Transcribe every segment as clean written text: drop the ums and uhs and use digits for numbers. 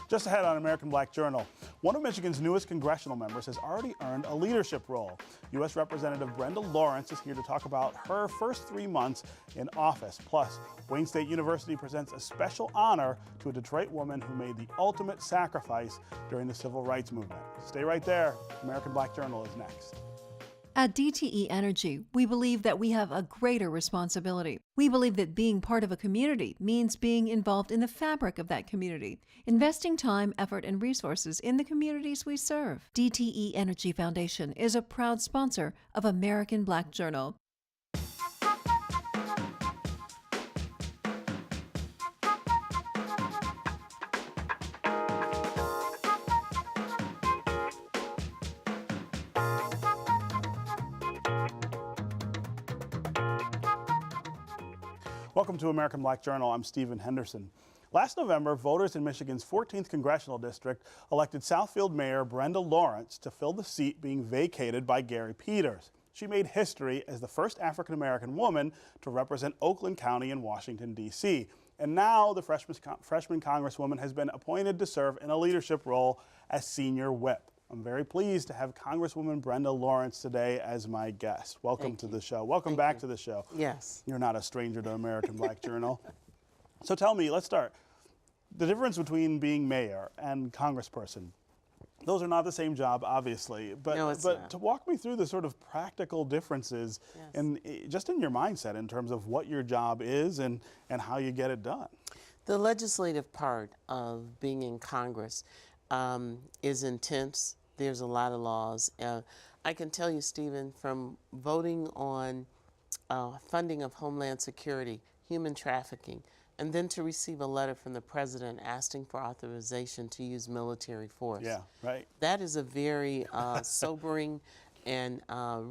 Just ahead on American Black Journal, one of Michigan's newest congressional members has already earned a leadership role. U.S. Representative Brenda Lawrence is here to talk about her first 3 months in office. Plus, Wayne State University presents a special honor to a Detroit woman who made the ultimate sacrifice during the civil rights movement. Stay right there. American Black Journal is next. At DTE Energy, we believe that we have a greater responsibility. We believe that being part of a community means being involved in the fabric of that community, investing time, effort, and resources in the communities we serve. DTE Energy Foundation is a proud sponsor of American Black Journal. Welcome to American Black Journal. I'm Stephen Henderson. Last November, voters in Michigan's 14th Congressional District elected Southfield Mayor Brenda Lawrence to fill the seat being vacated by Gary Peters. She made history as the first African-American woman to represent Oakland County in Washington, D.C. And now the freshman Congresswoman has been appointed to serve in a leadership role as senior whip. I'm very pleased to have Congresswoman Brenda Lawrence today as my guest. Welcome to the show. Welcome back to the show. Yes. You're not a stranger to American Black Journal. So tell me, let's start. The difference between being mayor and congressperson, those are not the same job, obviously, but, no, but to walk me through the sort of practical differences in just in your mindset in terms of what your job is and how you get it done. The legislative part of being in Congress is intense. There's a lot of laws. I can tell you, Stephen, from voting on funding of Homeland Security, human trafficking, and then to receive a letter from the president asking for authorization to use military force. Yeah, right. That is a very sobering and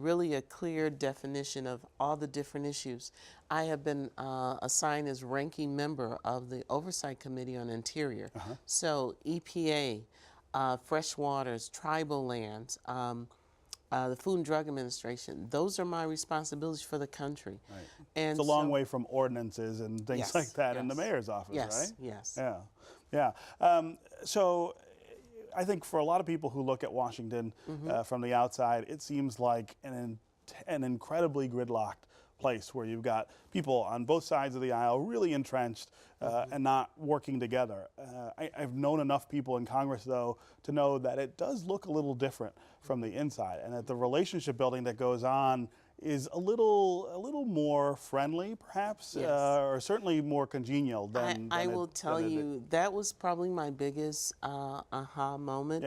really a clear definition of all the different issues. I have been assigned as ranking member of the Oversight Committee on Interior. So EPA, fresh waters, tribal lands, the Food and Drug Administration, those are my responsibilities for the country. Right. And it's a long way from ordinances and things like that in the mayor's office, right? Yes. Yeah. So I think for a lot of people who look at Washington from the outside, it seems like an incredibly gridlocked place where you've got people on both sides of the aisle really entrenched and not working together. I've known enough people in Congress, though, to know that it does look a little different from the inside, and that the relationship building that goes on is a little more friendly, perhaps, or certainly more congenial than I will tell you, that was probably my biggest aha moment,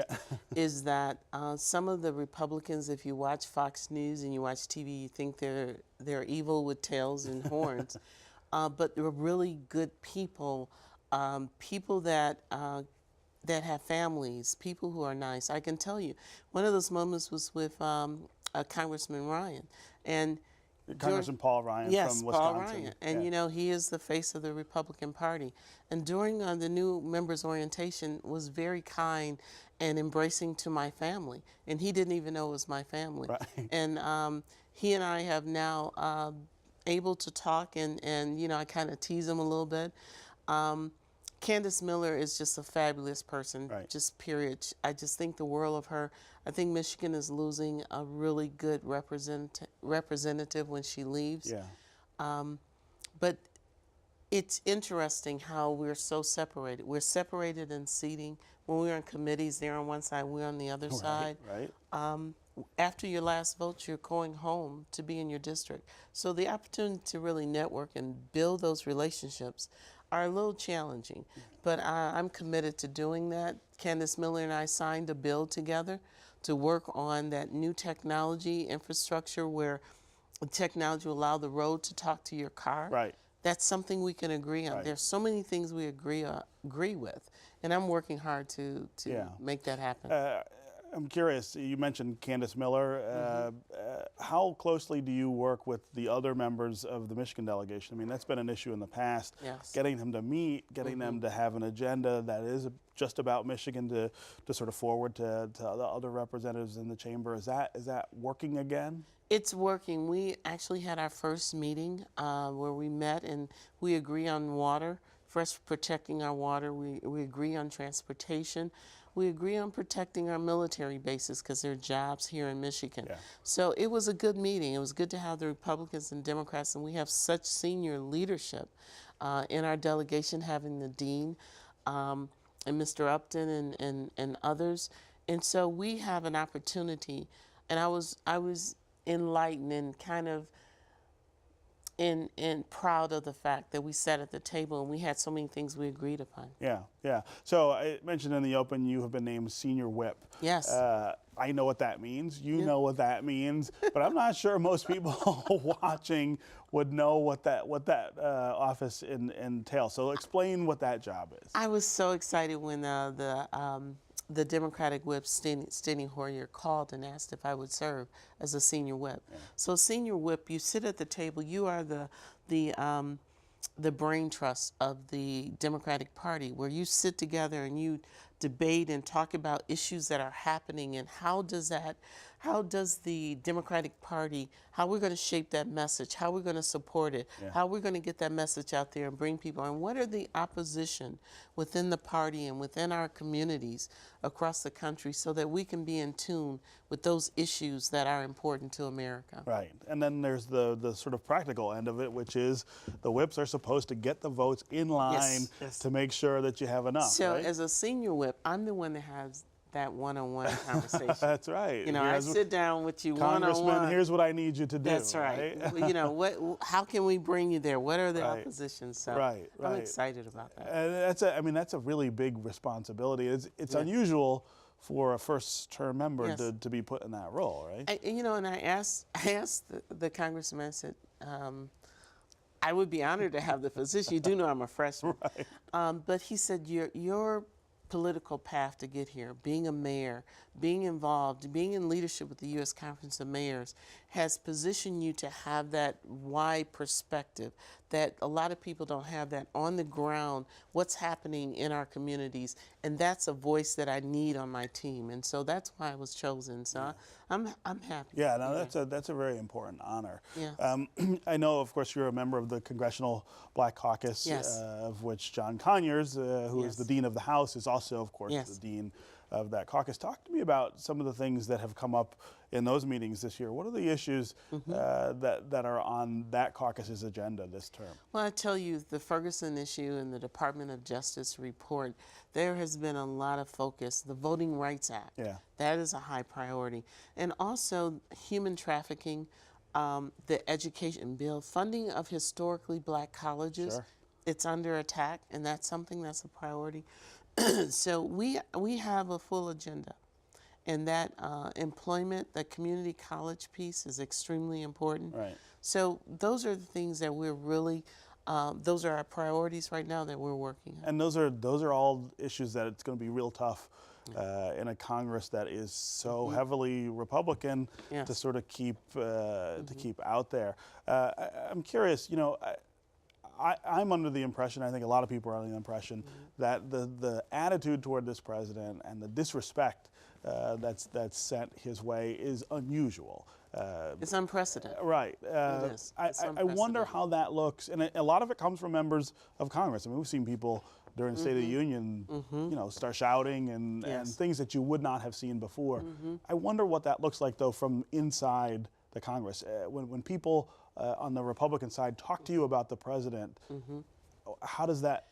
is that some of the Republicans, if you watch Fox News and you watch TV, you think they're evil with tails and horns, but they're really good people, people that have families, people who are nice. I can tell you, one of those moments was with Congressman Ryan. And Congressman Paul Ryan from Wisconsin. Paul Ryan. And you know, he is the face of the Republican Party. And during the new members orientation was very kind and embracing to my family. And he didn't even know it was my family. Right. And he and I have now able to talk and you know, I kind of tease him a little bit. Candace Miller is just a fabulous person, just period. I just think the world of her. I think Michigan is losing a really good representative when she leaves. But it's interesting how we're so separated. We're separated in seating. When we're in committees, they're on one side, we're on the other side. After your last vote, you're going home to be in your district. So the opportunity to really network and build those relationships are a little challenging, but I'm committed to doing that. Candace Miller and I signed a bill together to work on that new technology infrastructure where technology will allow the road to talk to your car. Right. That's something we can agree on. There's so many things we agree with, and I'm working hard to make that happen. I'm curious, you mentioned Candace Miller. How closely do you work with the other members of the Michigan delegation? I mean, that's been an issue in the past. Getting them to meet, getting them to have an agenda that is just about Michigan to sort of forward to the other representatives in the chamber. Is that working again? It's working. We actually had our first meeting where we met and we agree on water for us protecting our water. We agree on transportation. We agree on protecting our military bases because there are jobs here in Michigan. Yeah. So it was a good meeting. It was good to have the Republicans and Democrats, and we have such senior leadership in our delegation, having the dean and Mr. Upton and others. And so we have an opportunity, and I was enlightened and kind of and proud of the fact that we sat at the table and we had so many things we agreed upon. Yeah, yeah. So I mentioned in the open you have been named senior whip. Yes. I know what that means. You know what that means, but I'm not sure most people watching would know what that office entails. So explain what that job is. I was so excited when the Democratic whip, Steny Hoyer, called and asked if I would serve as a senior whip. Yeah. So senior whip, you sit at the table. You are the brain trust of the Democratic Party, where you sit together and you debate and talk about issues that are happening and how does the Democratic Party, how we're going to shape that message, how we're going to support it, how we're going to get that message out there and bring people, and what are the opposition within the party and within our communities across the country so that we can be in tune with those issues that are important to America. Right. And then there's the sort of practical end of it, which is the whips are supposed to get the votes in line to make sure that you have enough. So right? as a senior whip, I'm the one that has that one-on-one conversation. That's right. You know, I sit down with you one-on-one. Congressman, here's what I need you to do. That's right. You know, how can we bring you there? What are the oppositions? So I'm excited about that. And that's a really big responsibility. It's unusual for a first-term member to be put in that role, right? And I asked the congressman, I said, I would be honored to have the position. You do know I'm a freshman. Right. But he said, your political path to get here, being a mayor, being involved, being in leadership with the U.S. Conference of Mayors, has positioned you to have that wide perspective that a lot of people don't have, that on the ground, what's happening in our communities, and that's a voice that I need on my team, and so that's why I was chosen. So I'm happy. Yeah, no, that's a very important honor. Yeah. I know, of course, you're a member of the Congressional Black Caucus, of which John Conyers, who is the Dean of the House, is also, of course, the Dean of that caucus. Talk to me about some of the things that have come up in those meetings this year. What are the issues that are on that caucus's agenda this term? Well, I tell you, the Ferguson issue and the Department of Justice report, there has been a lot of focus. The Voting Rights Act, that is a high priority. And also human trafficking, the education bill, funding of historically black colleges, it's under attack, and that's something that's a priority. So we have a full agenda, and that employment, the community college piece is extremely important. Right. So those are the things that we're really, those are our priorities right now that we're working on. And those are all issues that it's going to be real tough in a Congress that is so heavily Republican to sort of keep out there. I'm curious, I'm under the impression, I think a lot of people are under the impression, that the attitude toward this president and the disrespect that's sent his way is unusual. It's unprecedented. Right. It is. I wonder how that looks, and a lot of it comes from members of Congress. I mean, we've seen people during the State of the Union, start shouting and things that you would not have seen before. I wonder what that looks like, though, from inside the Congress. When people on the Republican side talk to you about the president, how does that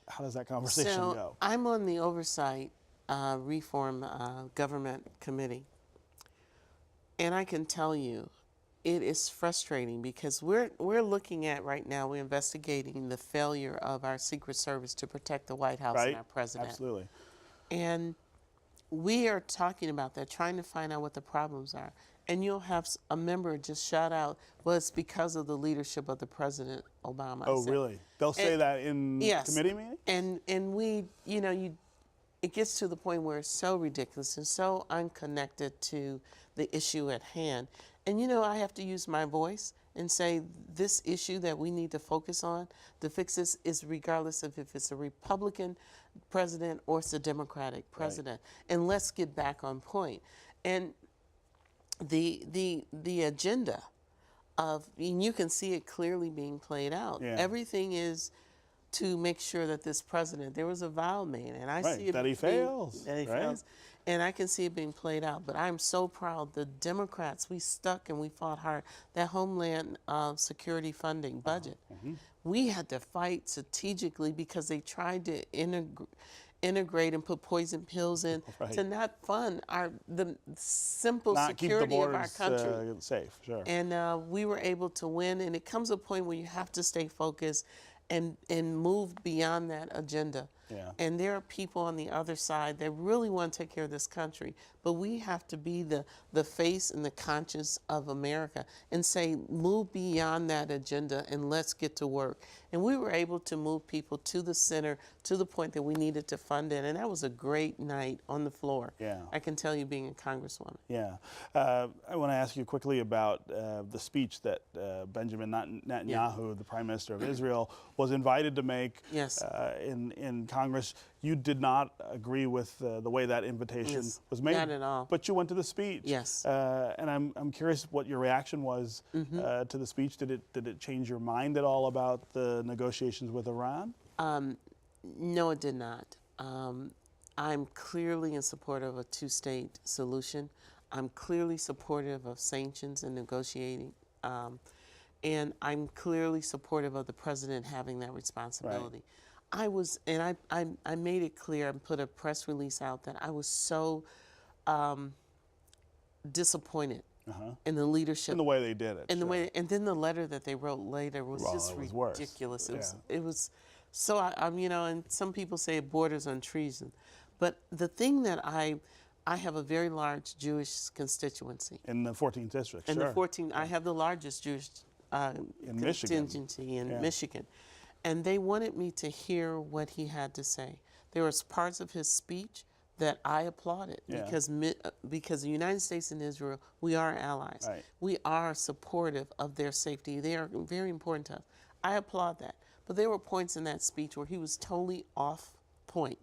conversation go? I'm on the Oversight Reform Government Committee, and I can tell you, it is frustrating because we're looking at right now, we're investigating the failure of our Secret Service to protect the White House and our president. Absolutely. And we are talking about that, trying to find out what the problems are. And you'll have a member just shout out, well, it's because of the leadership of the President Obama. Oh, really? They'll say that in committee meetings? And we, it gets to the point where it's so ridiculous and so unconnected to the issue at hand. And I have to use my voice and say this issue that we need to focus on to fix this is regardless of if it's a Republican president or it's a Democratic president. And let's get back on point. And the agenda of, and you can see it clearly being played out. Everything is to make sure that this president, there was a vow made, and I see it that he fails. That he fails. And I can see it being played out. But I'm so proud. The Democrats, we stuck and we fought hard. That Homeland Security funding budget, we had to fight strategically because they tried to integrate and put poison pills in to not fund the simple security of our country. Safe, sure. And we were able to win. And it comes a point where you have to stay focused and move beyond that agenda. Yeah. And there are people on the other side that really want to take care of this country, but we have to be the face and the conscience of America and say, move beyond that agenda and let's get to work. And we were able to move people to the center to the point that we needed to fund it, and that was a great night on the floor. Yeah. I can tell you, being a congresswoman. Yeah. I want to ask you quickly about the speech that Benjamin Netanyahu, the Prime Minister of Israel, was invited to make in Congress. You did not agree with the way that invitation was made. Not at all. But you went to the speech. Yes. And I'm curious what your reaction was to the speech. Did it change your mind at all about the negotiations with Iran? No, it did not. I'm clearly in support of a two-state solution. I'm clearly supportive of sanctions and negotiating. And I'm clearly supportive of the president having that responsibility. I was, and I made it clear and put a press release out that I was so disappointed in the leadership. In the way they did it. In the way, and then the letter that they wrote later was just ridiculous. It was so, I'm, you know, and some people say it borders on treason. But the thing that I have a very large Jewish constituency. In the 14th district, In the 14th, I have the largest Jewish contingency in Michigan. And they wanted me to hear what he had to say. There was parts of his speech that I applauded because the United States and Israel, we are allies. We are supportive of their safety. They are very important to us. I applaud that. But there were points in that speech where he was totally off point.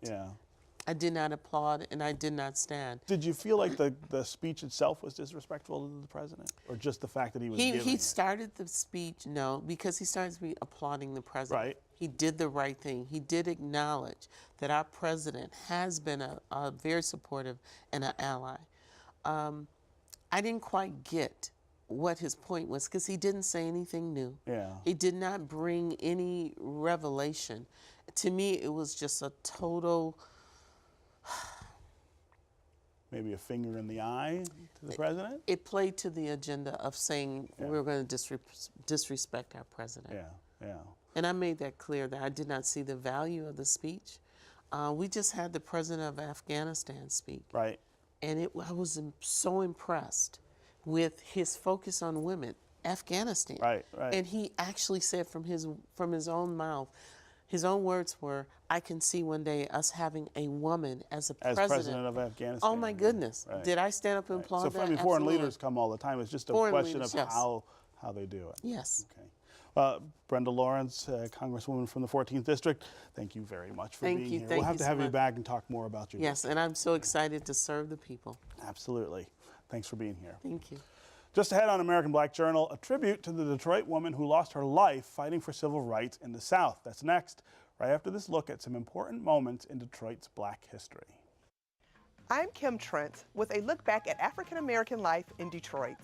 I did not applaud and I did not stand. Did you feel like the speech itself was disrespectful to the president, or just the fact that he was giving He started the speech, no, because he started applauding the president. He did the right thing. He did acknowledge that our president has been a very supportive and an ally. I didn't quite get what his point was because he didn't say anything new. He did not bring any revelation. To me, it was just a total... Maybe a finger in the eye to the president? It played to the agenda of saying we're going to disrespect our president. And I made that clear that I did not see the value of the speech. We just had the president of Afghanistan speak. And I was so impressed with his focus on women, Afghanistan. And he actually said from his own mouth, his own words were, I can see one day us having a woman as a president of Afghanistan. Oh my goodness. Did I stand up and applaud that? So I mean, foreign leaders come all the time. It's just a question of how they do it. Okay. Brenda Lawrence, Congresswoman from the 14th District, thank you very much for being here. We'll have to have you back and talk more about your and I'm so excited to serve the people. Absolutely. Thanks for being here. Thank you. Just ahead on American Black Journal, a tribute to the Detroit woman who lost her life fighting for civil rights in the South. That's next, right after this look at some important moments in Detroit's Black history. I'm Kim Trent with a look back at African American life in Detroit.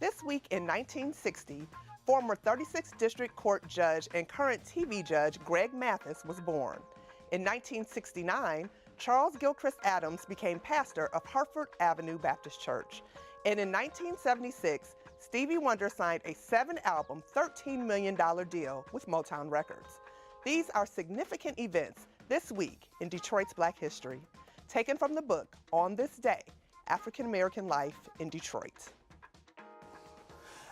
This week in 1960, former 36th District Court Judge and current TV Judge Greg Mathis was born. In 1969, Charles Gilchrist Adams became pastor of Hartford Avenue Baptist Church. And in 1976, Stevie Wonder signed a 7-album, $13 million deal with Motown Records. These are significant events this week in Detroit's Black history, taken from the book On This Day, African American Life in Detroit.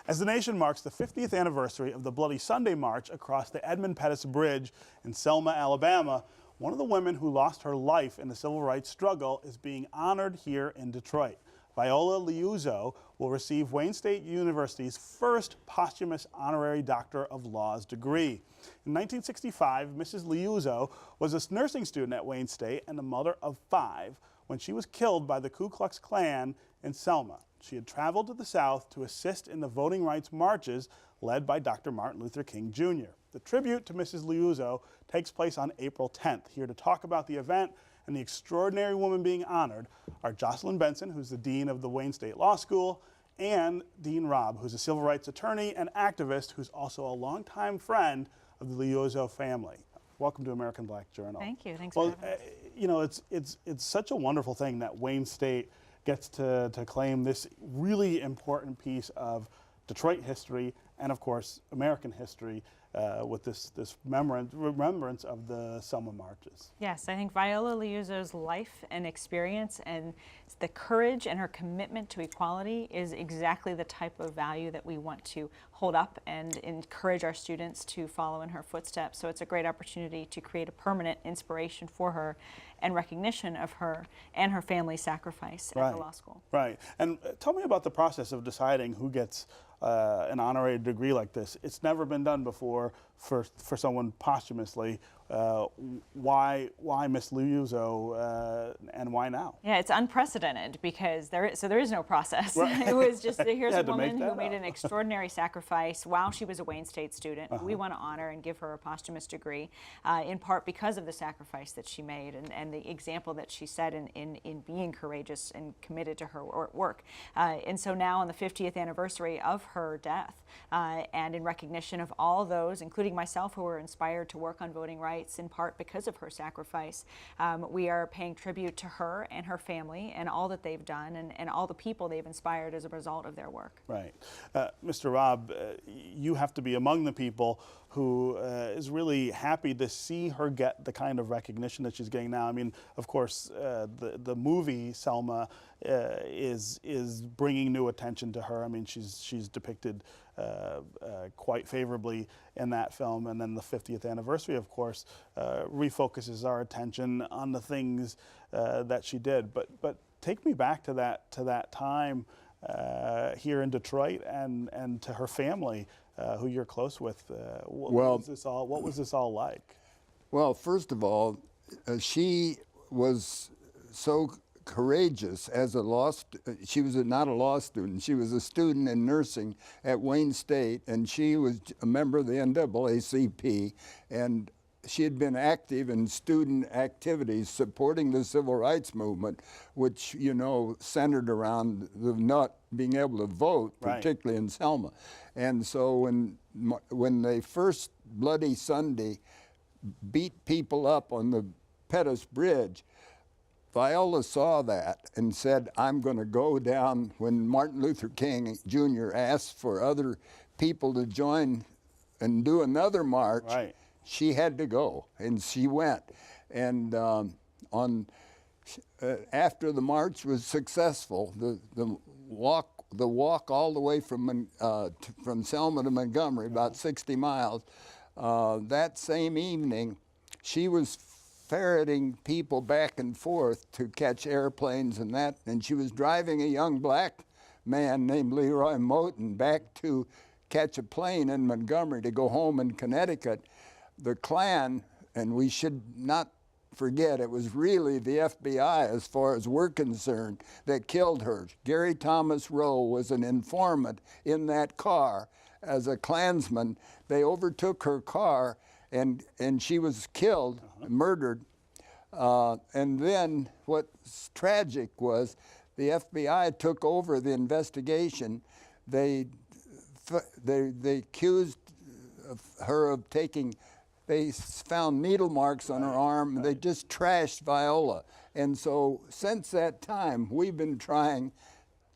As the nation marks the 50th anniversary of the Bloody Sunday March across the Edmund Pettus Bridge in Selma, Alabama, one of the women who lost her life in the civil rights struggle is being honored here in Detroit. Viola Liuzzo will receive Wayne State University's first posthumous honorary Doctor of Laws degree. In 1965, Mrs. Liuzzo was a nursing student at Wayne State and a mother of 5 when she was killed by the Ku Klux Klan in Selma. She had traveled to the South to assist in the voting rights marches led by Dr. Martin Luther King Jr. The tribute to Mrs. Liuzzo takes place on April 10th. Here to talk about the event and the extraordinary woman being honored are Jocelyn Benson, who's the Dean of the Wayne State Law School, and Dean Robb, who's a civil rights attorney and activist who's also a longtime friend of the Liuzzo family. Welcome to American Black Journal. Thank you. Thanks for having us. You know, it's such a wonderful thing that Wayne State gets to claim this really important piece of Detroit history and, of course, American history with this remembrance of the Selma marches. Yes, I think Viola Liuzzo's life and experience and the courage and her commitment to equality is exactly the type of value that we want to hold up and encourage our students to follow in her footsteps. So it's a great opportunity to create a permanent inspiration for her and recognition of her and her family's sacrifice at the law school. Right. And tell me about the process of deciding who gets an honorary degree like this. It's never been done before for someone posthumously. Why Miss Liuzzo and why now? Yeah, it's unprecedented because there is no process. Right. It was just here's a woman who up. made an extraordinary sacrifice while she was a Wayne State student. We want to honor and give her a posthumous degree, in part because of the sacrifice that she made and the example that she set in being courageous and committed to her work. And so now on the 50th anniversary of her death, and in recognition of all those, including myself, who were inspired to work on voting rights in part because of her sacrifice, we are paying tribute to her and her family and all that they've done and all the people they've inspired as a result of their work. Right. Mr. Robb, you have to be among the people who is really happy to see her get the kind of recognition that she's getting now. I mean, of course, the movie Selma is bringing new attention to her. I mean, she's depicted quite favorably in that film, and then the 50th anniversary, of course, refocuses our attention on the things that she did. But take me back to that time here in Detroit and to her family, who you're close with. What was this all like? Well, first of all, she was so courageous as a she was not a law student. She was a student in nursing at Wayne State, and she was a member of the NAACP, and she had been active in student activities supporting the civil rights movement, which, you know, centered around the not being able to vote, particularly in Selma. And so when they first Bloody Sunday beat people up on the Pettus Bridge, Viola saw that and said, I'm going to go down. When Martin Luther King Jr. asked for other people to join and do another march, she had to go, and she went. And after the march was successful, the walk all the way from Selma to Montgomery, about 60 miles, that same evening, she was ferreting people back and forth to catch airplanes and she was driving a young black man named Leroy Moten back to catch a plane in Montgomery to go home in Connecticut. The Klan, and we should not forget, it was really the FBI, as far as we're concerned, that killed her. Gary Thomas Rowe was an informant in that car. As a Klansman, they overtook her car, and she was killed, murdered. And then what's tragic was the FBI took over the investigation. They accused her of they found needle marks on her arm. They just trashed Viola. And so since that time, we've been trying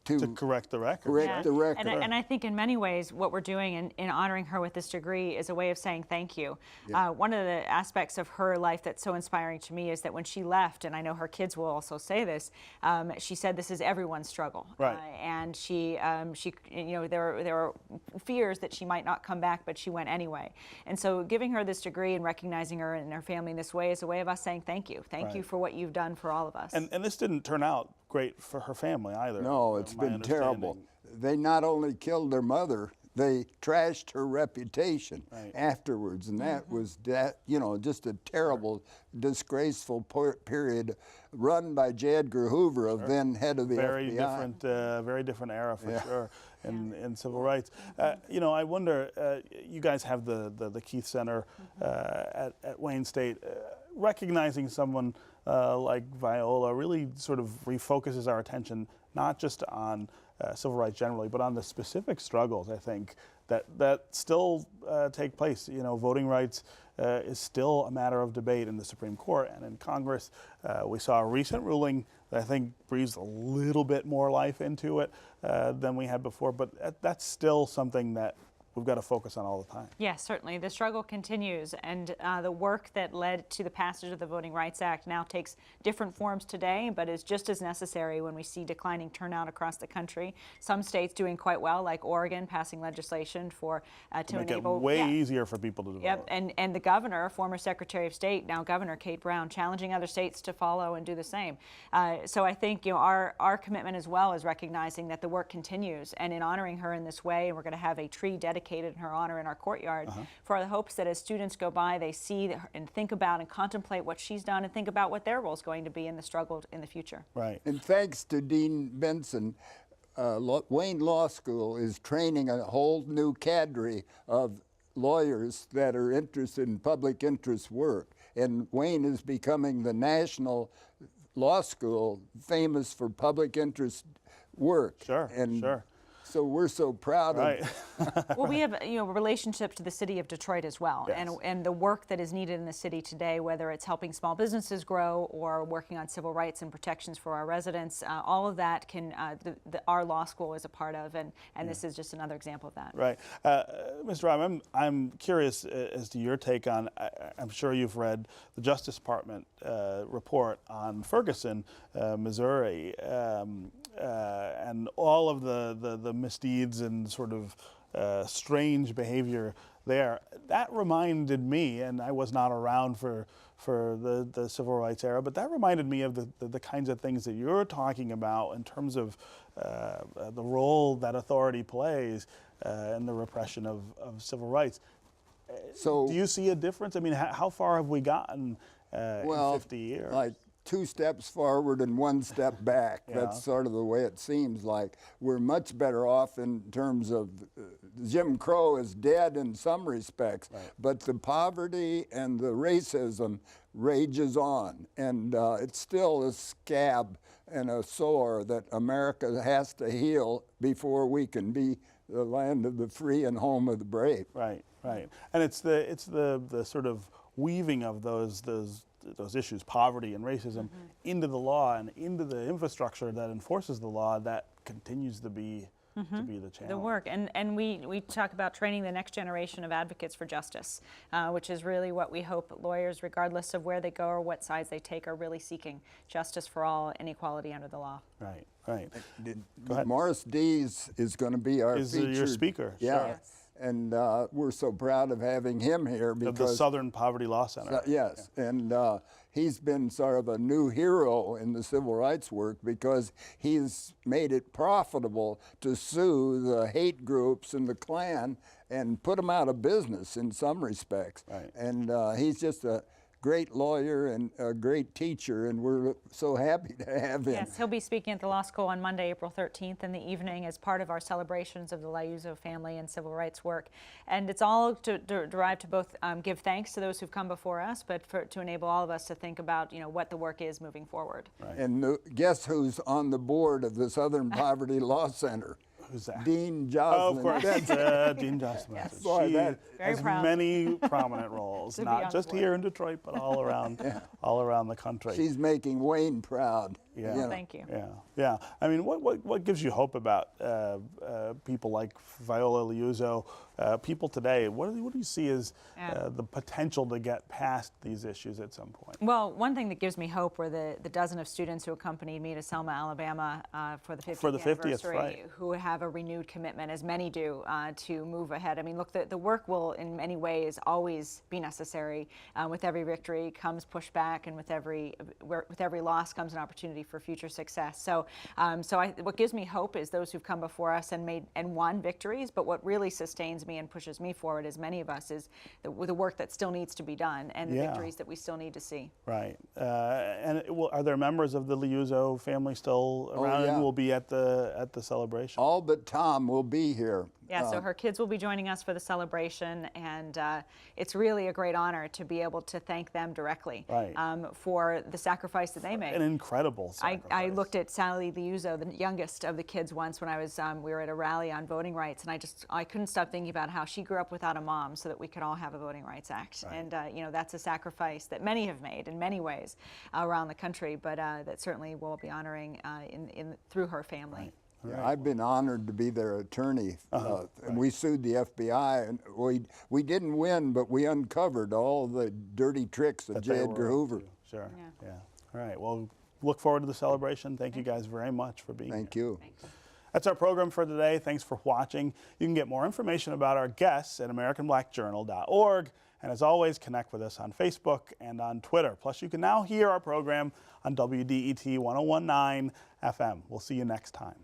to correct the record. Correct the record. And I think in many ways what we're doing in honoring her with this degree is a way of saying thank you. Yeah. One of the aspects of her life that's so inspiring to me is that when she left, and I know her kids will also say this, she said this is everyone's struggle. Right. And she you know, there were fears that she might not come back, but she went anyway. And so giving her this degree and recognizing her and her family in this way is a way of us saying thank you. Thank you for what you've done for all of us. And this didn't turn out great for her family either. No, it's been terrible. They not only killed their mother, they trashed her reputation afterwards, and that was just a terrible, disgraceful period run by J. Edgar Hoover, then head of the FBI. Very different era for sure in civil rights. I wonder, you guys have the Keith Center at Wayne State. Recognizing someone like Viola really sort of refocuses our attention not just on civil rights generally, but on the specific struggles, I think, that still take place. Voting rights is still a matter of debate in the Supreme Court and in Congress. We saw a recent ruling that I think breathes a little bit more life into it than we had before, but that's still something that we've got to focus on all the time. Yes, certainly. The struggle continues, and the work that led to the passage of the Voting Rights Act now takes different forms today, but is just as necessary when we see declining turnout across the country. Some states doing quite well, like Oregon, passing legislation for to make enable it way easier for people to vote. Yep, and the governor, former Secretary of State, now Governor Kate Brown, challenging other states to follow and do the same. So I think our commitment as well is recognizing that the work continues, and in honoring her in this way, we're going to have a tree dedicated in her honor in our courtyard for the hopes that as students go by, they see and think about and contemplate what she's done and think about what their role is going to be in the struggle in the future. Right. And thanks to Dean Benson, Wayne Law School is training a whole new cadre of lawyers that are interested in public interest work. And Wayne is becoming the national law school famous for public interest work. Sure, sure. So we're so proud of. Well, we have a relationship to the city of Detroit as well, and the work that is needed in the city today, whether it's helping small businesses grow or working on civil rights and protections for our residents, all of that can our law school is a part of, and this is just another example of that. Right, Mr. Robb, I'm curious as to your take on. I'm sure you've read the Justice Department report on Ferguson, Missouri, and all of the misdeeds and sort of strange behavior there. That reminded me, and I was not around for the civil rights era, but that reminded me of the kinds of things that you're talking about in terms of the role that authority plays in the repression of civil rights. So, do you see a difference? I mean, how far have we gotten in 50 years? Like 2 steps forward and 1 step back. That's sort of the way it seems like. We're much better off in terms of Jim Crow is dead in some respects, but the poverty and the racism rages on, and it's still a scab and a sore that America has to heal before we can be the land of the free and home of the brave. Right, right. And it's the sort of weaving of those issues, poverty and racism, into the law and into the infrastructure that enforces the law that continues to be the challenge. The work, and we talk about training the next generation of advocates for justice, which is really what we hope lawyers, regardless of where they go or what sides they take, are really seeking: justice for all and equality under the law. Right, right. Morris Dees is going to be our featured, your speaker. Yeah. Sure. Yes. And we're so proud of having him here because of the Southern Poverty Law Center. Yes, and he's been sort of a new hero in the civil rights work because he's made it profitable to sue the hate groups and the Klan and put them out of business in some respects. Right. And he's just a great lawyer and a great teacher, and we're so happy to have him. Yes, he'll be speaking at the law school on Monday, April 13th in the evening as part of our celebrations of the Liuzzo family and civil rights work. And it's all derived to both give thanks to those who've come before us, but to enable all of us to think about what the work is moving forward. Right. And guess who's on the board of the Southern Poverty Law Center? Who's that? Dean Jocelyn. Of course, Dean Jocelyn. Yes. Boy, she that- has many prominent roles, To be not on just board. here in Detroit, but all around, all around the country. She's making Wayne proud. Yeah. You know. Thank you. Yeah, yeah. I mean, what gives you hope about people like Viola Liuzzo, people today? What do you see as the potential to get past these issues at some point? Well, one thing that gives me hope were the dozen of students who accompanied me to Selma, Alabama for the 50th anniversary, right. who have a renewed commitment, as many do, to move ahead. I mean, look, the work will in many ways always be necessary. With every victory comes pushback, and with every loss comes an opportunity for future success. So, what gives me hope is those who've come before us and won victories. But what really sustains me and pushes me forward, as many of us, is the work that still needs to be done and the victories that we still need to see. Right. Are there members of the Liuzzo family still around and will be at the celebration? All but Tom will be here. Yeah, so her kids will be joining us for the celebration, and it's really a great honor to be able to thank them directly for the sacrifice that they made. An incredible sacrifice. I looked at Sally Liuzzo, the youngest of the kids, once when I was we were at a rally on voting rights, and I couldn't stop thinking about how she grew up without a mom so that we could all have a Voting Rights Act. And you know, that's a sacrifice that many have made in many ways around the country, but that certainly we'll be honoring through her family. Yeah, I've been honored to be their attorney, and we sued the FBI, and we didn't win, but we uncovered all the dirty tricks of J. Edgar Hoover. Sure. Yeah. All right. Well, look forward to the celebration. Thank you guys very much for being here. Thank you. Thanks. That's our program for today. Thanks for watching. You can get more information about our guests at AmericanBlackJournal.org. And as always, connect with us on Facebook and on Twitter. Plus, you can now hear our program on WDET 1019 FM. We'll see you next time.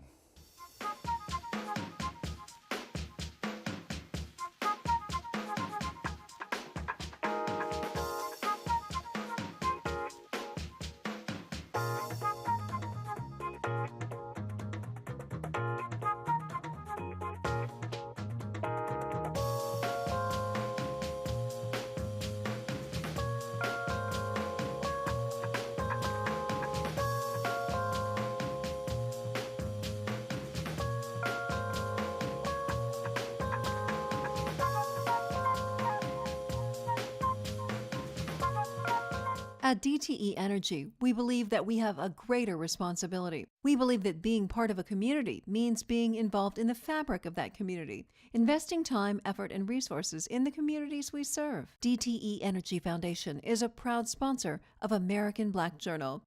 At DTE Energy, we believe that we have a greater responsibility. We believe that being part of a community means being involved in the fabric of that community, investing time, effort, and resources in the communities we serve. DTE Energy Foundation is a proud sponsor of American Black Journal.